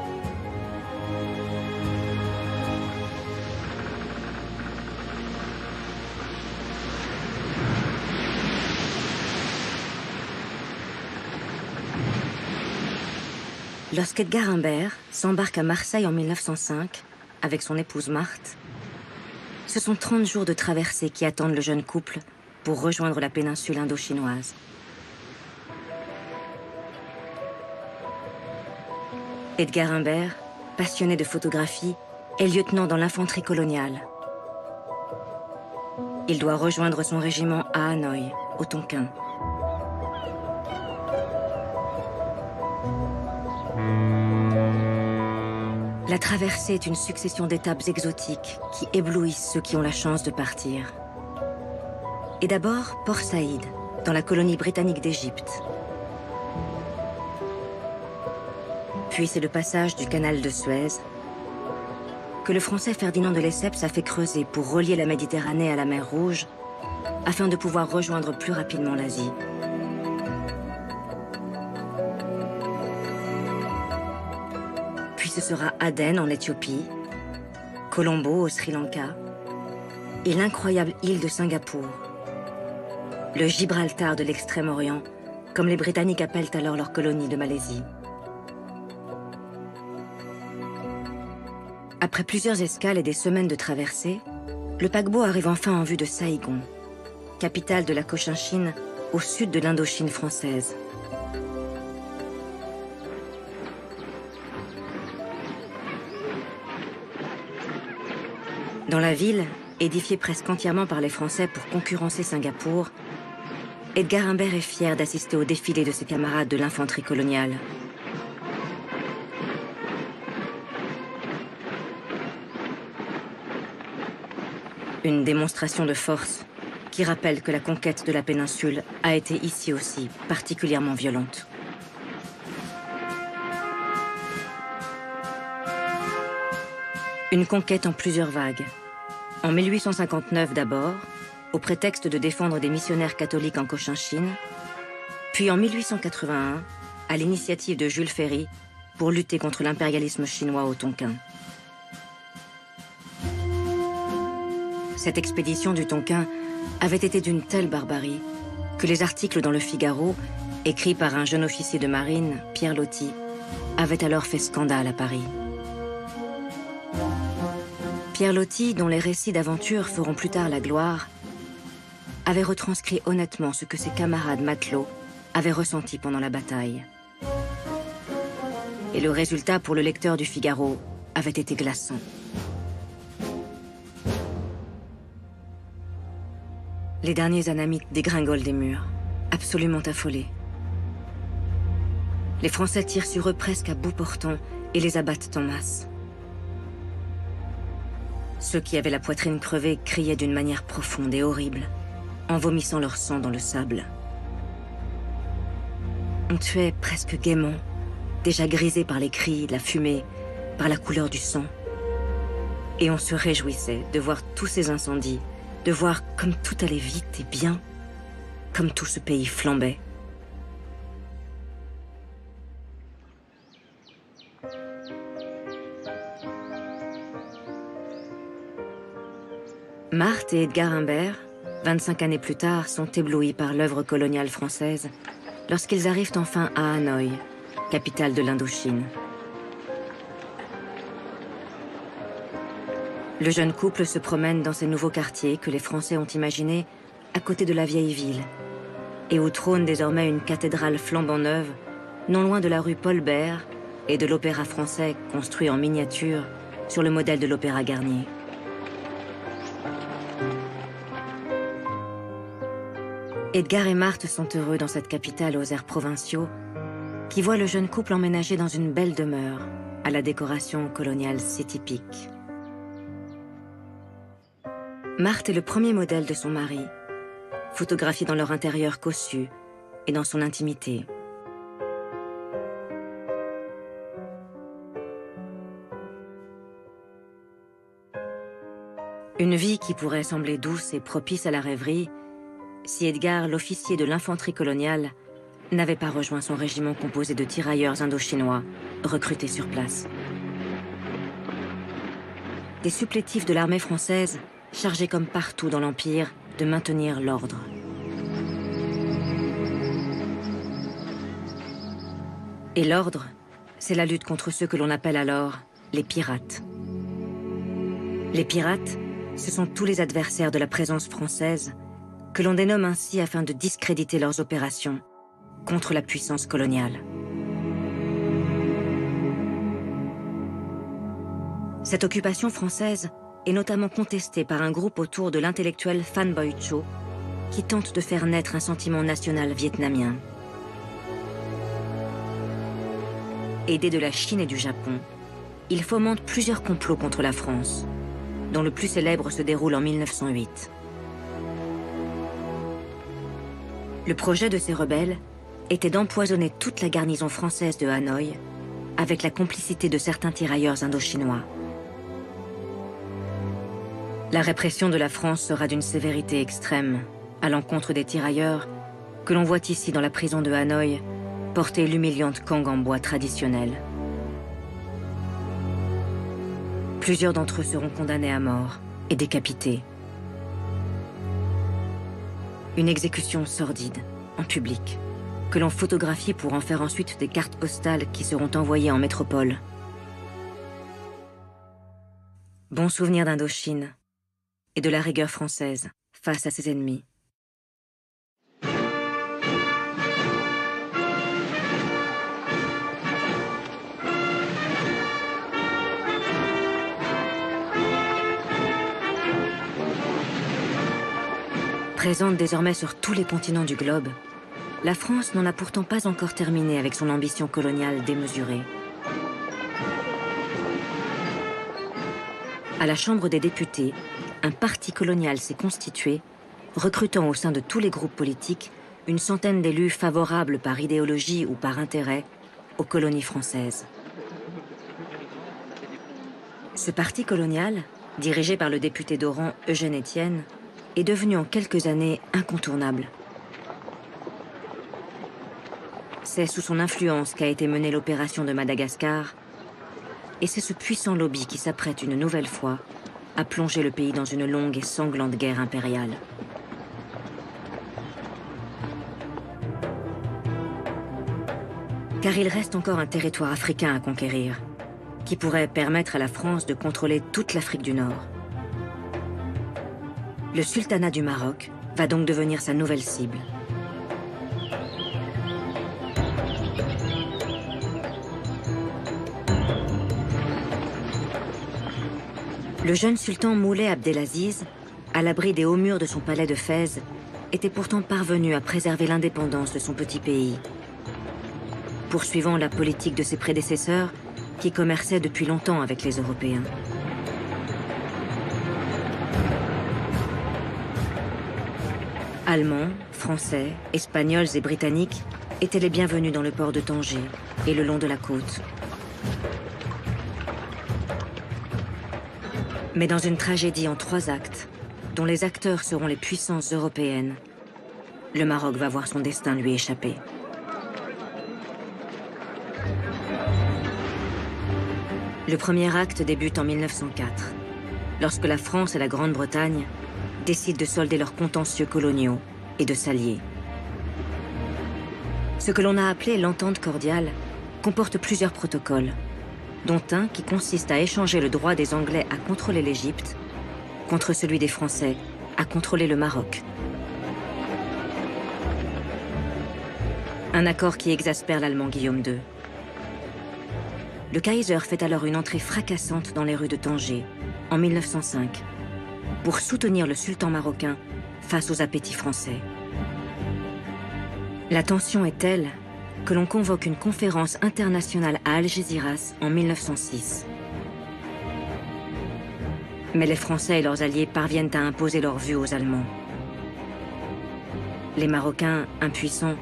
Lorsqu'Edgar Humbert s'embarque à Marseille en 1905, avec son épouse Marthe, ce sont 30 jours de traversée qui attendent le jeune couple pour rejoindre la péninsule indo-chinoise. Edgar Humbert, passionné de photographie, est lieutenant dans l'infanterie coloniale. Il doit rejoindre son régiment à Hanoï, au Tonkin. La traversée est une succession d'étapes exotiques qui éblouissent ceux qui ont la chance de partir. Et d'abord, Port Saïd, dans la colonie britannique d'Égypte. Puis c'est le passage du canal de Suez, que le Français Ferdinand de Lesseps a fait creuser pour relier la Méditerranée à la mer Rouge, afin de pouvoir rejoindre plus rapidement l'Asie. Puis ce sera Aden en Éthiopie, Colombo au Sri Lanka, et l'incroyable île de Singapour, le Gibraltar de l'Extrême-Orient, comme les Britanniques appellent alors leur colonie de Malaisie. Après plusieurs escales et des semaines de traversée, le paquebot arrive enfin en vue de Saïgon, capitale de la Cochinchine au sud de l'Indochine française. Dans la ville, édifiée presque entièrement par les Français pour concurrencer Singapour, Edgar Humbert est fier d'assister au défilé de ses camarades de l'infanterie coloniale. Une démonstration de force qui rappelle que la conquête de la péninsule a été ici aussi particulièrement violente. Une conquête en plusieurs vagues. En 1859 d'abord, au prétexte de défendre des missionnaires catholiques en Cochinchine, puis en 1881, à l'initiative de Jules Ferry, pour lutter contre l'impérialisme chinois au Tonkin. Cette expédition du Tonkin avait été d'une telle barbarie que les articles dans Le Figaro, écrits par un jeune officier de marine, Pierre Loti, avaient alors fait scandale à Paris. Pierre Loti, dont les récits d'aventure feront plus tard la gloire, avait retranscrit honnêtement ce que ses camarades matelots avaient ressenti pendant la bataille. Et le résultat pour le lecteur du Figaro avait été glaçant. Les derniers anamites dégringolent des murs, absolument affolés. Les Français tirent sur eux presque à bout portant et les abattent en masse. Ceux qui avaient la poitrine crevée criaient d'une manière profonde et horrible, en vomissant leur sang dans le sable. On tuait presque gaiement, déjà grisé par les cris, la fumée, par la couleur du sang. Et on se réjouissait de voir tous ces incendies, de voir comme tout allait vite et bien, comme tout ce pays flambait. Marthe et Edgar Humbert, 25 années plus tard, sont éblouis par l'œuvre coloniale française lorsqu'ils arrivent enfin à Hanoï, capitale de l'Indochine. Le jeune couple se promène dans ces nouveaux quartiers que les Français ont imaginés à côté de la vieille ville, et où trône désormais une cathédrale flambant neuve, non loin de la rue Paul Bert et de l'Opéra Français construit en miniature sur le modèle de l'Opéra Garnier. Edgar et Marthe sont heureux dans cette capitale aux airs provinciaux qui voit le jeune couple emménager dans une belle demeure à la décoration coloniale si typique. Marthe est le premier modèle de son mari, photographié dans leur intérieur cossu et dans son intimité. Une vie qui pourrait sembler douce et propice à la rêverie si Edgar, l'officier de l'infanterie coloniale, n'avait pas rejoint son régiment composé de tirailleurs indochinois recrutés sur place. Des supplétifs de l'armée française chargés comme partout dans l'Empire de maintenir l'ordre. Et l'ordre, c'est la lutte contre ceux que l'on appelle alors les pirates. Les pirates, ce sont tous les adversaires de la présence française que l'on dénomme ainsi afin de discréditer leurs opérations contre la puissance coloniale. Cette occupation française est notamment contestée par un groupe autour de l'intellectuel Phan Boi Cho qui tente de faire naître un sentiment national vietnamien. Aidé de la Chine et du Japon, il fomente plusieurs complots contre la France, dont le plus célèbre se déroule en 1908. Le projet de ces rebelles était d'empoisonner toute la garnison française de Hanoï avec la complicité de certains tirailleurs indochinois. La répression de la France sera d'une sévérité extrême à l'encontre des tirailleurs que l'on voit ici dans la prison de Hanoï porter l'humiliante cangue en bois traditionnelle. Plusieurs d'entre eux seront condamnés à mort et décapités. Une exécution sordide, en public, que l'on photographie pour en faire ensuite des cartes postales qui seront envoyées en métropole. Bon souvenir d'Indochine et de la rigueur française face à ses ennemis. Présente désormais sur tous les continents du globe, la France n'en a pourtant pas encore terminé avec son ambition coloniale démesurée. À la Chambre des députés, un parti colonial s'est constitué, recrutant au sein de tous les groupes politiques une centaine d'élus favorables par idéologie ou par intérêt aux colonies françaises. Ce parti colonial, dirigé par le député d'Oran Eugène Etienne, est devenu en quelques années incontournable. C'est sous son influence qu'a été menée l'opération de Madagascar, et c'est ce puissant lobby qui s'apprête une nouvelle fois à plonger le pays dans une longue et sanglante guerre impériale. Car il reste encore un territoire africain à conquérir, qui pourrait permettre à la France de contrôler toute l'Afrique du Nord. Le sultanat du Maroc va donc devenir sa nouvelle cible. Le jeune sultan Moulay Abdelaziz, à l'abri des hauts murs de son palais de Fès, était pourtant parvenu à préserver l'indépendance de son petit pays, poursuivant la politique de ses prédécesseurs qui commerçaient depuis longtemps avec les Européens. Allemands, Français, Espagnols et Britanniques étaient les bienvenus dans le port de Tanger et le long de la côte. Mais dans une tragédie en 3 actes, dont les acteurs seront les puissances européennes, le Maroc va voir son destin lui échapper. Le premier acte débute en 1904, lorsque la France et la Grande-Bretagne décident de solder leurs contentieux coloniaux et de s'allier. Ce que l'on a appelé l'entente cordiale comporte plusieurs protocoles, dont un qui consiste à échanger le droit des Anglais à contrôler l'Égypte contre celui des Français à contrôler le Maroc. Un accord qui exaspère l'Allemand Guillaume II. Le Kaiser fait alors une entrée fracassante dans les rues de Tanger, en 1905, pour soutenir le sultan marocain face aux appétits français. La tension est telle que l'on convoque une conférence internationale à Algésiras en 1906. Mais les Français et leurs alliés parviennent à imposer leur vue aux Allemands. Les Marocains, impuissants,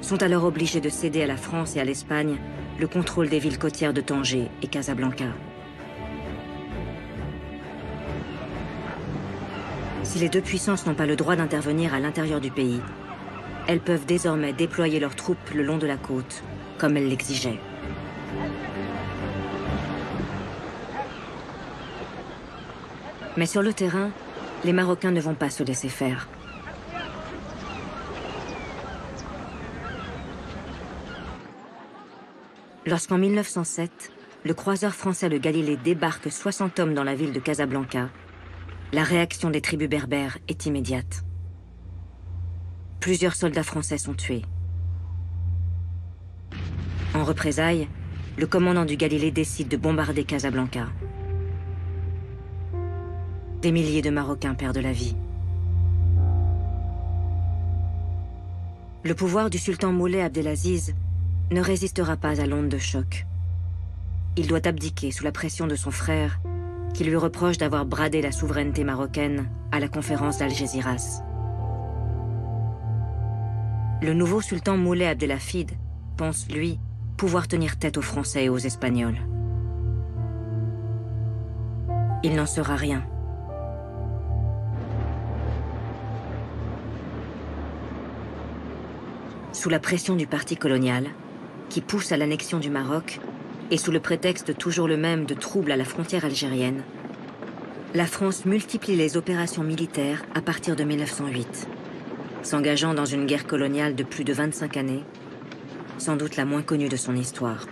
sont alors obligés de céder à la France et à l'Espagne le contrôle des villes côtières de Tanger et Casablanca. Si les deux puissances n'ont pas le droit d'intervenir à l'intérieur du pays, elles peuvent désormais déployer leurs troupes le long de la côte, comme elles l'exigeaient. Mais sur le terrain, les Marocains ne vont pas se laisser faire. Lorsqu'en 1907, le croiseur français le Galilée débarque 60 hommes dans la ville de Casablanca, la réaction des tribus berbères est immédiate. Plusieurs soldats français sont tués. En représailles, le commandant du Galilée décide de bombarder Casablanca. Des milliers de Marocains perdent la vie. Le pouvoir du sultan Moulay Abdelaziz ne résistera pas à l'onde de choc. Il doit abdiquer sous la pression de son frère, qui lui reproche d'avoir bradé la souveraineté marocaine à la conférence d'Algésiras. Le nouveau sultan Moulay Abdelhafid pense, lui, pouvoir tenir tête aux Français et aux Espagnols. Il n'en sera rien. Sous la pression du parti colonial, qui pousse à l'annexion du Maroc, et sous le prétexte toujours le même de troubles à la frontière algérienne, la France multiplie les opérations militaires à partir de 1908, s'engageant dans une guerre coloniale de plus de 25 années, sans doute la moins connue de son histoire.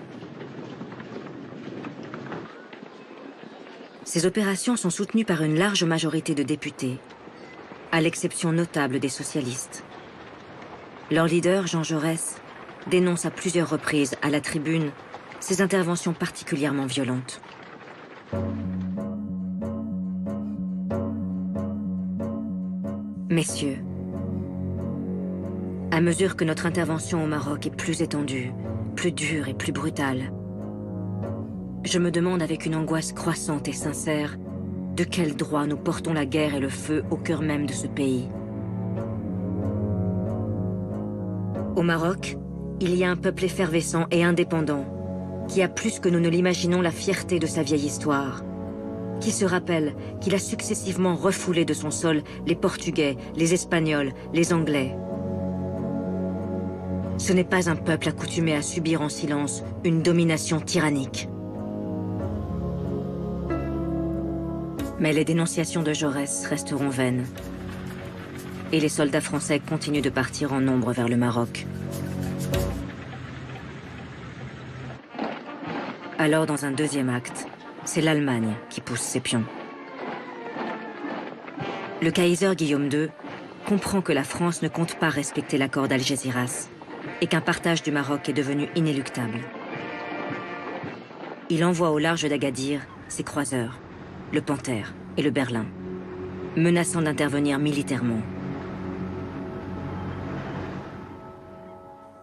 Ces opérations sont soutenues par une large majorité de députés, à l'exception notable des socialistes. Leur leader, Jean Jaurès, dénonce à plusieurs reprises à la tribune ces interventions particulièrement violentes. Messieurs, à mesure que notre intervention au Maroc est plus étendue, plus dure et plus brutale, je me demande avec une angoisse croissante et sincère de quel droit nous portons la guerre et le feu au cœur même de ce pays. Au Maroc, il y a un peuple effervescent et indépendant, qui a plus que nous ne l'imaginons la fierté de sa vieille histoire, qui se rappelle qu'il a successivement refoulé de son sol les Portugais, les Espagnols, les Anglais. Ce n'est pas un peuple accoutumé à subir en silence une domination tyrannique. Mais les dénonciations de Jaurès resteront vaines. Et les soldats français continuent de partir en nombre vers le Maroc. Alors, dans un deuxième acte, c'est l'Allemagne qui pousse ses pions. Le Kaiser Guillaume II comprend que la France ne compte pas respecter l'accord d'Algésiras et qu'un partage du Maroc est devenu inéluctable. Il envoie au large d'Agadir ses croiseurs, le Panthère et le Berlin, menaçant d'intervenir militairement.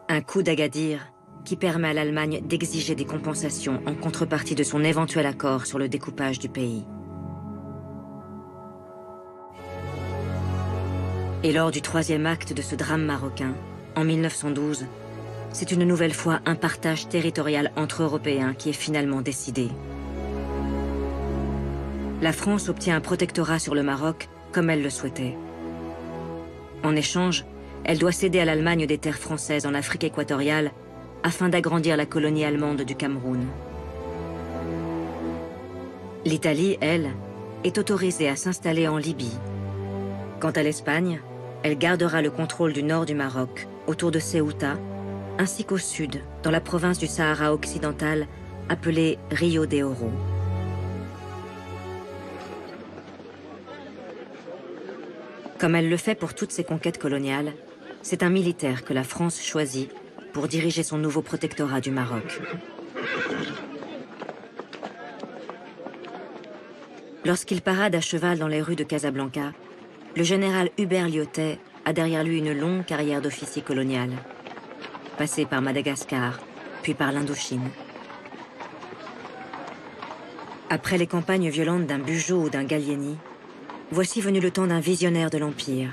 Un coup d'Agadir qui permet à l'Allemagne d'exiger des compensations en contrepartie de son éventuel accord sur le découpage du pays. Et lors du troisième acte de ce drame marocain, en 1912, c'est une nouvelle fois un partage territorial entre Européens qui est finalement décidé. La France obtient un protectorat sur le Maroc comme elle le souhaitait. En échange, elle doit céder à l'Allemagne des terres françaises en Afrique équatoriale afin d'agrandir la colonie allemande du Cameroun. L'Italie, elle, est autorisée à s'installer en Libye. Quant à l'Espagne, elle gardera le contrôle du nord du Maroc, autour de Ceuta, ainsi qu'au sud, dans la province du Sahara occidental, appelée Rio de Oro. Comme elle le fait pour toutes ses conquêtes coloniales, c'est un militaire que la France choisit pour diriger son nouveau protectorat du Maroc. Lorsqu'il parade à cheval dans les rues de Casablanca, le général Hubert Lyautey a derrière lui une longue carrière d'officier colonial, passé par Madagascar, puis par l'Indochine. Après les campagnes violentes d'un Bugeaud ou d'un Gallieni, voici venu le temps d'un visionnaire de l'Empire,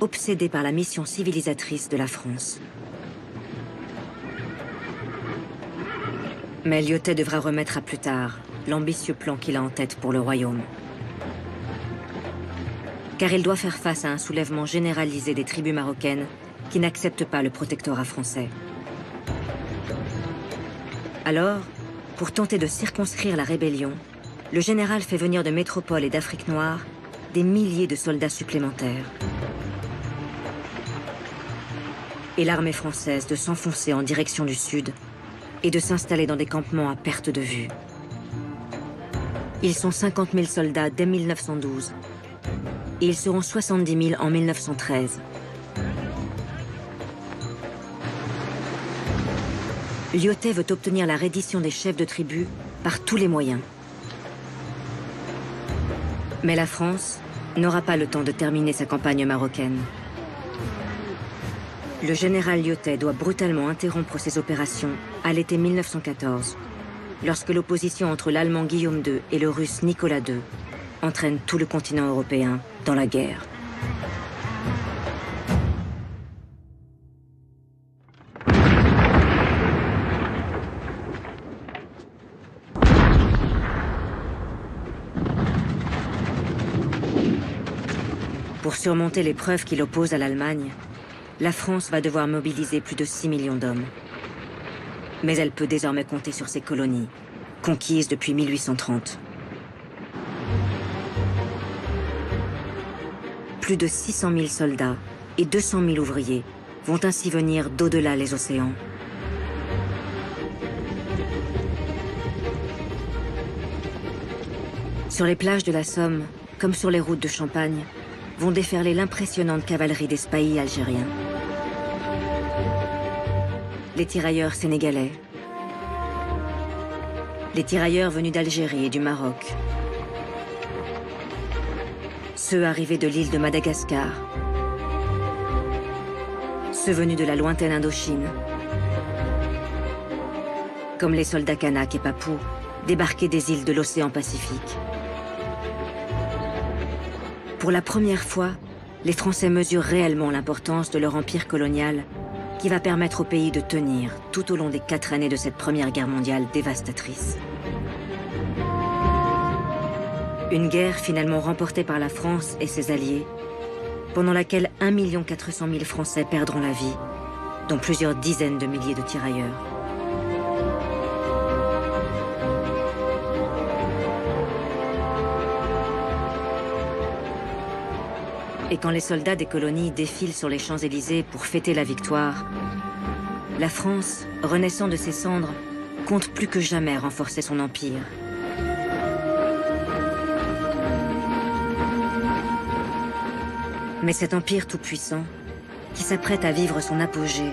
obsédé par la mission civilisatrice de la France. Mais Lyautey devra remettre à plus tard l'ambitieux plan qu'il a en tête pour le royaume. Car il doit faire face à un soulèvement généralisé des tribus marocaines qui n'acceptent pas le protectorat français. Alors, pour tenter de circonscrire la rébellion, le général fait venir de métropole et d'Afrique noire des milliers de soldats supplémentaires. Et l'armée française de s'enfoncer en direction du sud et de s'installer dans des campements à perte de vue. Ils sont 50 000 soldats dès 1912 et ils seront 70 000 en 1913. Lyautey veut obtenir la reddition des chefs de tribu par tous les moyens. Mais la France n'aura pas le temps de terminer sa campagne marocaine. Le général Lyautey doit brutalement interrompre ses opérations à l'été 1914, lorsque l'opposition entre l'Allemand Guillaume II et le Russe Nicolas II entraîne tout le continent européen dans la guerre. Pour surmonter l'épreuve qui l'oppose à l'Allemagne, la France va devoir mobiliser plus de 6 millions d'hommes. Mais elle peut désormais compter sur ses colonies, conquises depuis 1830. Plus de 600 000 soldats et 200 000 ouvriers vont ainsi venir d'au-delà les océans. Sur les plages de la Somme, comme sur les routes de Champagne, vont déferler l'impressionnante cavalerie des spahis algériens. Les tirailleurs sénégalais, les tirailleurs venus d'Algérie et du Maroc, ceux arrivés de l'île de Madagascar, ceux venus de la lointaine Indochine, comme les soldats kanaks et papous débarqués des îles de l'océan Pacifique. Pour la première fois, les Français mesurent réellement l'importance de leur empire colonial qui va permettre au pays de tenir tout au long des 4 années de cette Première Guerre mondiale dévastatrice. Une guerre finalement remportée par la France et ses alliés, pendant laquelle 1 400 000 Français perdront la vie, dont plusieurs dizaines de milliers de tirailleurs. Et quand les soldats des colonies défilent sur les Champs-Élysées pour fêter la victoire, la France, renaissant de ses cendres, compte plus que jamais renforcer son empire. Mais cet empire tout-puissant, qui s'apprête à vivre son apogée,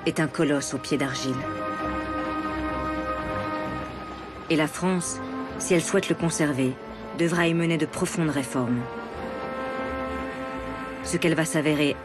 est un colosse aux pieds d'argile. Et la France, si elle souhaite le conserver, devra y mener de profondes réformes. Ce qu'elle va s'avérer